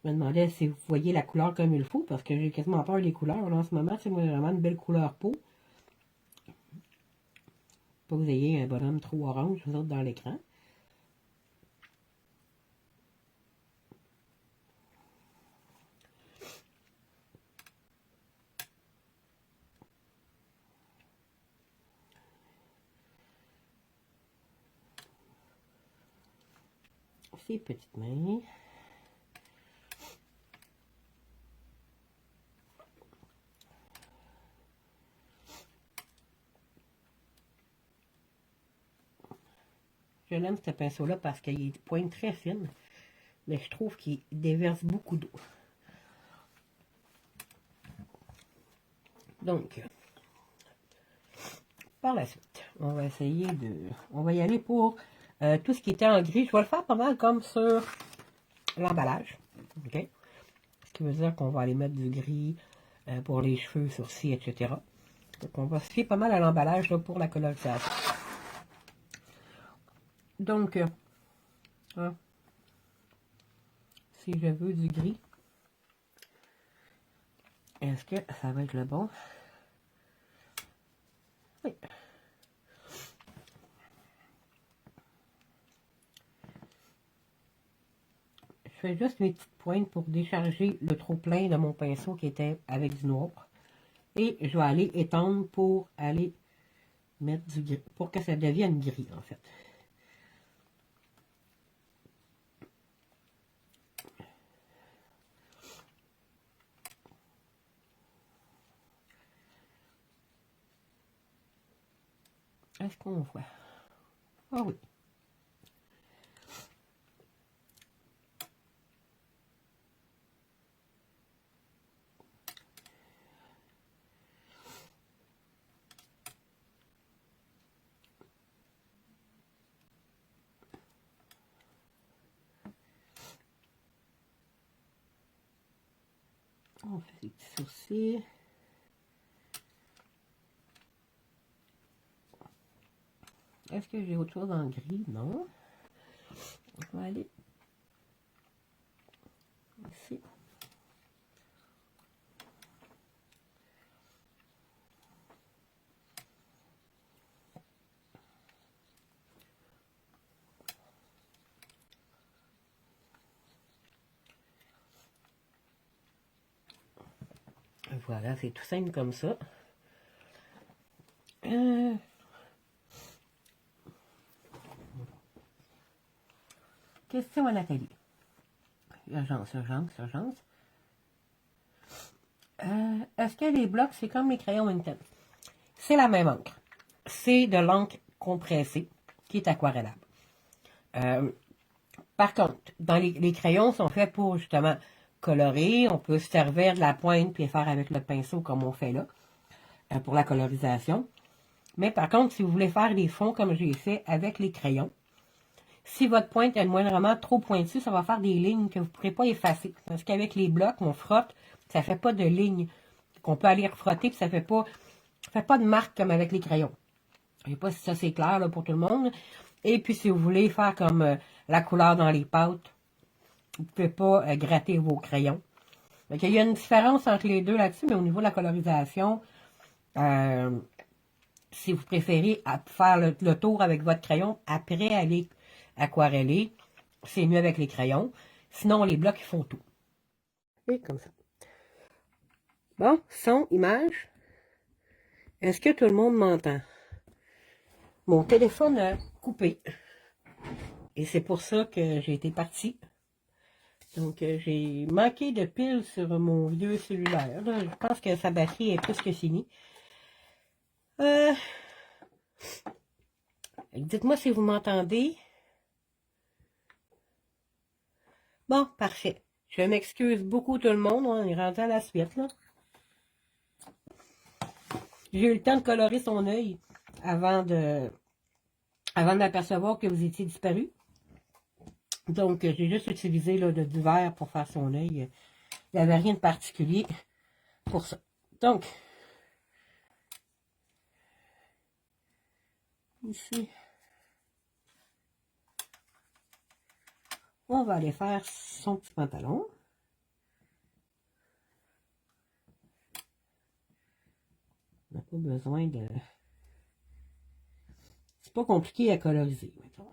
Je me demandais si vous voyez la couleur comme il faut, parce que j'ai quasiment peur des couleurs. Là, en ce moment, c'est vraiment une belle couleur peau. Pas que vous ayez un bonhomme trop orange, vous autres, dans l'écran. ses petites mains. Je l'aime ce pinceau-là parce qu'il est de pointe très fine, mais je trouve qu'il déverse beaucoup d'eau. Donc, par la suite, on va essayer de... On va y aller pour tout ce qui était en gris. Je vais le faire pas mal comme sur l'emballage. OK? Ce qui veut dire qu'on va aller mettre du gris pour les cheveux, sourcils, etc. Donc, on va se fier pas mal à l'emballage pour la colorisation. Donc, hein, si je veux du gris, est-ce que ça va être le bon? Oui. Je fais juste mes petites pointes pour décharger le trop-plein de mon pinceau qui était avec du noir. Et je vais aller étendre pour aller mettre du gris, pour que ça devienne gris en fait. Est-ce qu'on voit? Ah oui. On fait des petits sourcils. Est-ce que j'ai autre chose en gris? Non. On va aller ici. Voilà, c'est tout simple comme ça. Question à Nathalie. Urgence, urgence, urgence. Est-ce que les blocs, c'est comme les crayons Winton? C'est la même encre. C'est de l'encre compressée qui est aquarellable. Par contre, dans les crayons sont faits pour justement colorer. On peut se servir de la pointe puis faire avec le pinceau comme on fait là pour la colorisation. Mais par contre, si vous voulez faire des fonds comme j'ai fait avec les crayons, si votre pointe est moindrement trop pointue, ça va faire des lignes que vous ne pourrez pas effacer. Parce qu'avec les blocs, on frotte, ça ne fait pas de lignes qu'on peut aller refrotter, puis ça ne fait pas de marque comme avec les crayons. Je ne sais pas si ça c'est clair là, pour tout le monde. Et puis si vous voulez faire comme la couleur dans les pâtes, vous ne pouvez pas gratter vos crayons. Donc, il y a une différence entre les deux là-dessus, mais au niveau de la colorisation, si vous préférez faire le tour avec votre crayon, après aller aquareller, c'est mieux avec les crayons. Sinon, les blocs, ils font tout. Et comme ça. Bon, son, image. Est-ce que tout le monde m'entend? Mon téléphone a coupé. Et c'est pour ça que j'ai été partie. Donc, j'ai manqué de piles sur mon vieux cellulaire. Là. Je pense que sa batterie est plus que finie. Dites-moi si vous m'entendez. Bon, parfait. Je m'excuse beaucoup tout le monde. On est rendu à la suite, là. J'ai eu le temps de colorer son œil avant de m'apercevoir que vous étiez disparu. Donc, j'ai juste utilisé là, du vert pour faire son œil. Il n'y avait rien de particulier pour ça. Donc, ici, on va aller faire son petit pantalon. On n'a pas besoin de... C'est pas compliqué à coloriser, mettons.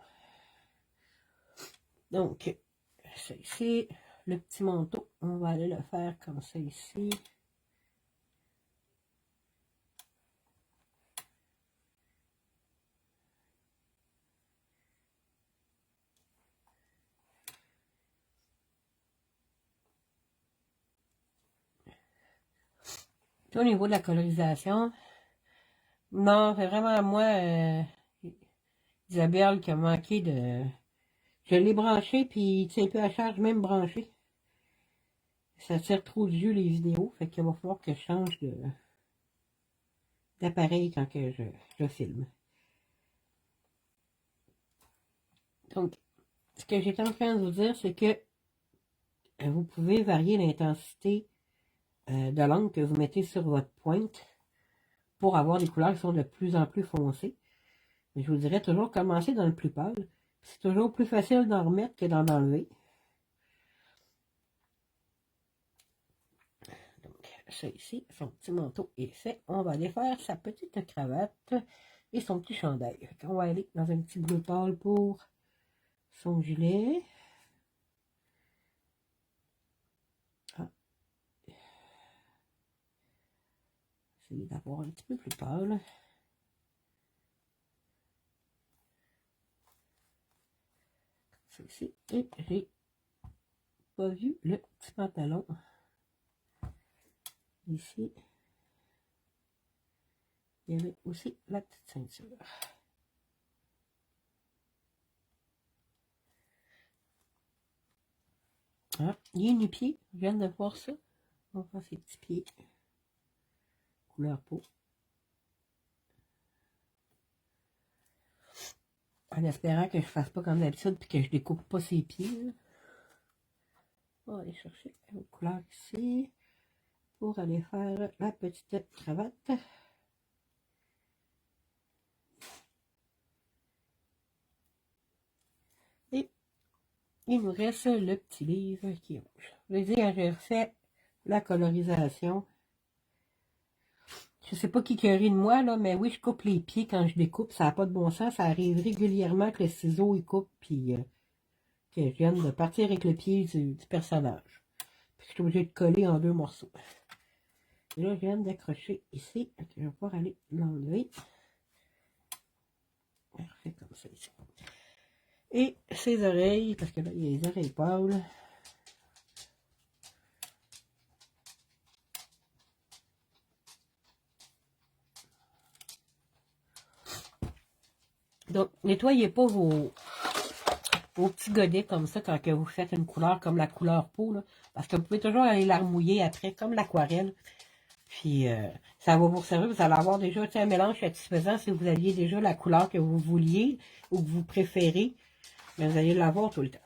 Donc, c'est ici, le petit manteau, on va aller le faire comme ça ici. Au niveau de la colorisation, non, c'est vraiment à moi, Isabelle, qui a manqué de... Je l'ai branché, puis c'est un peu à charge même branché. Ça tire trop de jus les vidéos, fait qu'il va falloir que je change d'appareil quand que je filme. Donc, ce que j'étais en train de vous dire, c'est que vous pouvez varier l'intensité de l'encre que vous mettez sur votre pointe pour avoir des couleurs qui sont de plus en plus foncées. Mais je vous dirais toujours commencer dans le plus pâle. C'est toujours plus facile d'en remettre que d'en enlever. Donc, ça ici, son petit manteau est fait. On va aller faire sa petite cravate et son petit chandail. On va aller dans un petit bleu pâle pour son gilet. Ah. Essayer d'avoir un petit peu plus pâle. Ici. Et j'ai pas vu le petit pantalon. Ici, il y avait aussi la petite ceinture. Ah, il y a une pied, je viens de voir ça. On va faire ses petits pieds. Couleur peau. En espérant que je ne fasse pas comme d'habitude et que je découpe pas ses pieds. On va aller chercher une couleur ici pour aller faire la petite cravate. Et il nous reste le petit livre qui est rouge. Je veux dire, j'ai refait la colorisation. Je sais pas qui rit de moi, là, mais oui, je coupe les pieds quand je découpe. Ça n'a pas de bon sens. Ça arrive régulièrement que le ciseau, il coupe, puis que je vienne de partir avec le pied du personnage. Puis je suis obligée de coller en 2 morceaux. Et là, je viens d'accrocher ici. Je vais pouvoir aller l'enlever. Parfait, comme ça ici. Et ses oreilles, parce que là, il y a les oreilles pâles. Donc, nettoyez pas vos petits godets comme ça quand que vous faites une couleur comme la couleur peau, là, parce que vous pouvez toujours aller la remouiller après, comme l'aquarelle. Puis, ça va vous servir, vous allez avoir déjà un mélange satisfaisant si vous aviez déjà la couleur que vous vouliez ou que vous préférez. Mais vous allez l'avoir tout le temps.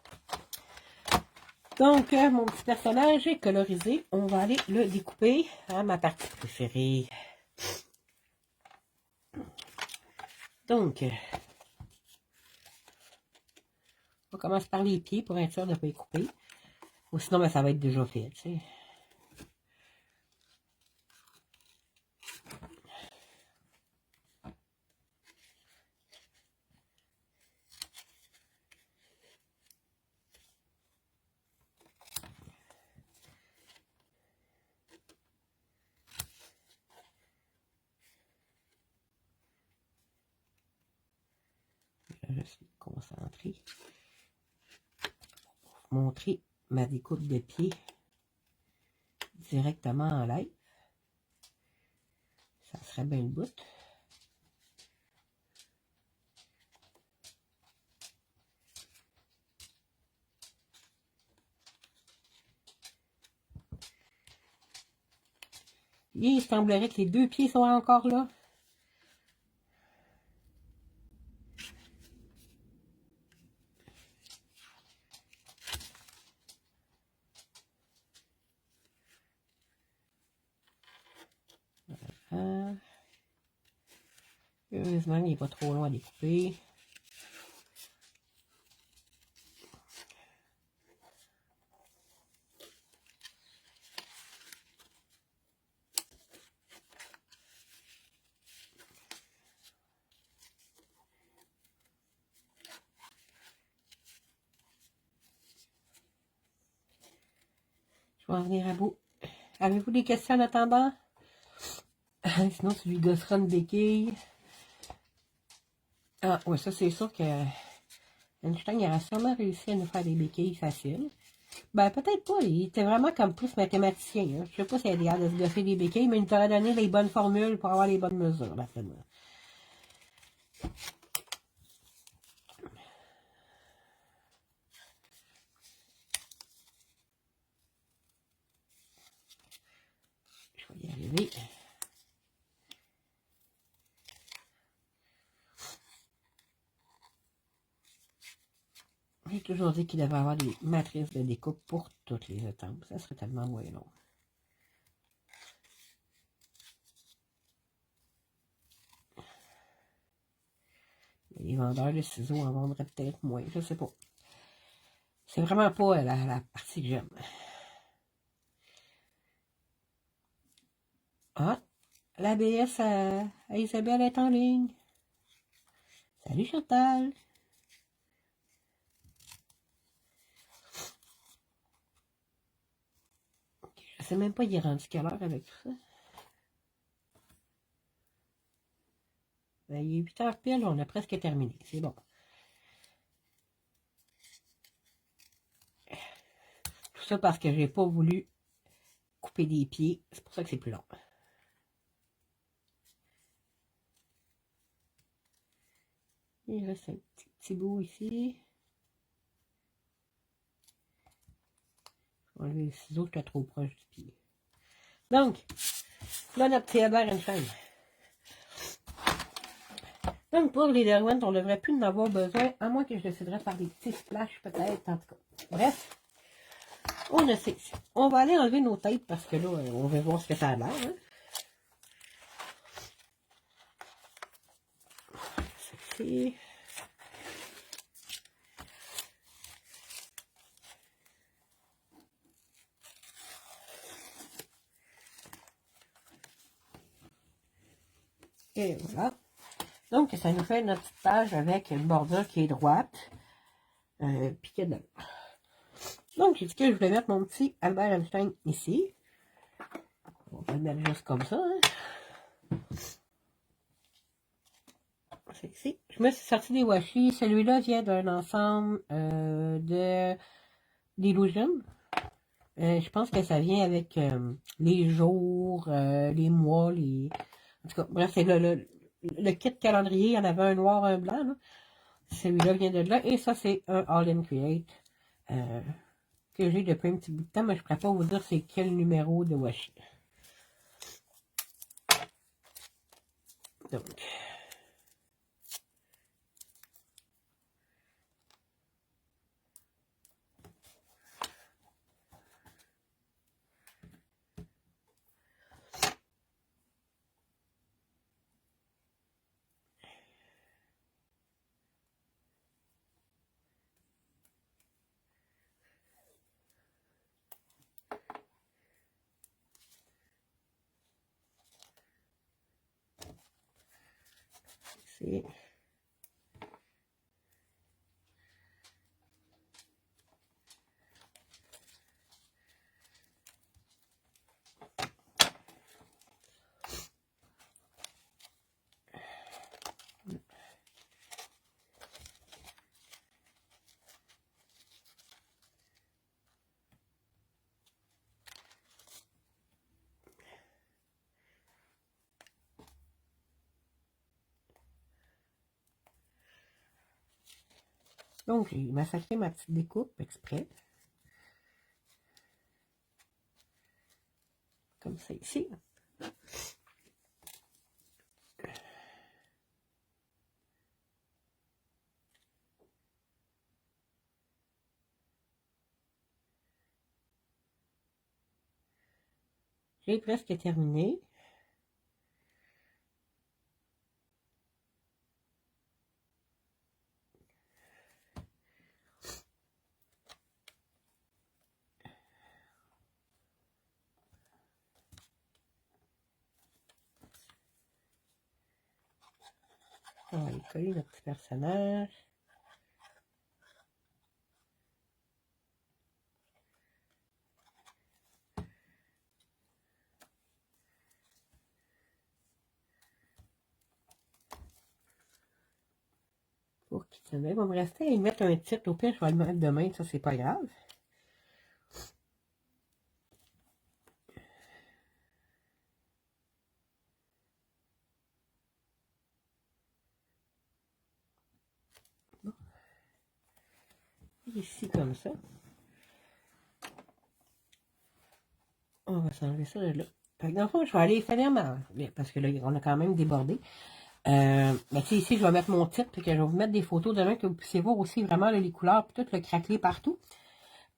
Donc, mon petit personnage est colorisé. On va aller le découper à ma partie préférée. Donc, on commence par les pieds pour être sûr de ne pas les couper. Ou sinon, ben, ça va être déjà fait, tu sais. Je suis concentrée pour montrer ma découpe de pied directement en live. Ça serait bien le bout. Il semblerait que les 2 pieds sont encore là. Heureusement, il n'est pas trop long à découper. Je vais en venir à bout. Avez-vous des questions en attendant? Sinon, tu lui gosseras une béquille. Ah, ouais, ça, c'est sûr que Einstein a sûrement réussi à nous faire des béquilles faciles. Ben, peut-être pas. Il était vraiment comme plus mathématicien. Hein. Je sais pas s'il a l'air de se gosser des béquilles, mais il t'aurait donné les bonnes formules pour avoir les bonnes mesures, d'après moi. Je vais y arriver. J'ai toujours dit qu'il devait avoir des matrices de découpe pour toutes les étampes. Ça serait tellement moins long. Les vendeurs de ciseaux en vendraient peut-être moins, je sais pas. C'est vraiment pas la partie que j'aime. Ah, l'ABS à Isabelle est en ligne. Salut Chantal. Je sais même pas il est rendu quelle heure avec tout ça. Ben, il est 8h pile, on a presque terminé. C'est bon. Tout ça parce que j'ai pas voulu couper des pieds. C'est pour ça que c'est plus long. Il reste un petit bout ici. Je vais enlever le ciseau, j'étais trop proche du pied. Donc, là, notre petit Albert Einstein. Donc, pour les derwents, on devrait plus en avoir besoin, à moins que je déciderais de faire des petits splashes, peut-être, en tout cas. Bref, on a sait. On va aller enlever nos têtes, parce que là, on va voir ce que ça a l'air. Hein. C'est... Et voilà. Donc, ça nous fait notre petite page avec une bordure qui est droite, puis qui est de l'autre. Donc, j'ai dit que je voulais mettre mon petit Albert Einstein ici. On va le mettre juste comme ça. Hein. C'est ici. Je me suis sorti des washi. Celui-là vient d'un ensemble d'Illusion. Je pense que ça vient avec les jours, les mois, les... En tout cas, bref, c'est le kit calendrier. Il y en avait un noir, un blanc. Là. Celui-là vient de là. Et ça, c'est un All in Create que j'ai depuis un petit bout de temps. Mais je ne pourrais pas vous dire c'est quel numéro de washi. Donc... c'est... Donc, j'ai massacré ma petite découpe exprès. Comme ça ici. J'ai presque terminé. On va aller coller notre petit personnage. Pour qu'il tienne bien. Il va me rester à y mettre un titre. Au pire, je vais le mettre demain. Ça, c'est pas grave. ici comme ça. On va s'enlever ça de là. Fait que dans le fond, je vais aller finir parce que là, on a quand même débordé. Ben, ici, je vais mettre mon titre, puis que je vais vous mettre des photos demain que vous puissiez voir aussi vraiment là, les couleurs, puis tout le craquelé partout.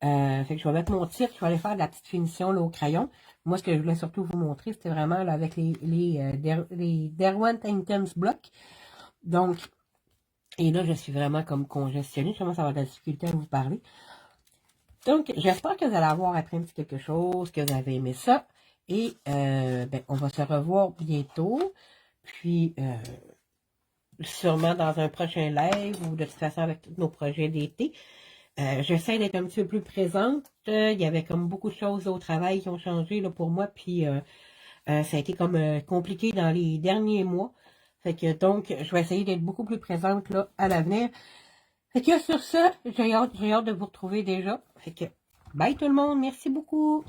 Fait que je vais mettre mon titre, je vais aller faire de la petite finition là, au crayon. Moi, ce que je voulais surtout vous montrer, c'était vraiment là, avec les Derwent Inktense Block. Donc, et là, je suis vraiment comme congestionnée. Je commence à avoir de la difficulté à vous parler. Donc, j'espère que vous allez avoir appris un petit quelque chose, que vous avez aimé ça. Et ben, on va se revoir bientôt. Puis, sûrement dans un prochain live ou de toute façon avec tous nos projets d'été. J'essaie d'être un petit peu plus présente. Il y avait comme beaucoup de choses au travail qui ont changé là, pour moi. Puis, ça a été comme compliqué dans les derniers mois. Fait que donc, je vais essayer d'être beaucoup plus présente là, à l'avenir. Fait que sur ça, j'ai hâte de vous retrouver déjà. Fait que, bye tout le monde, merci beaucoup.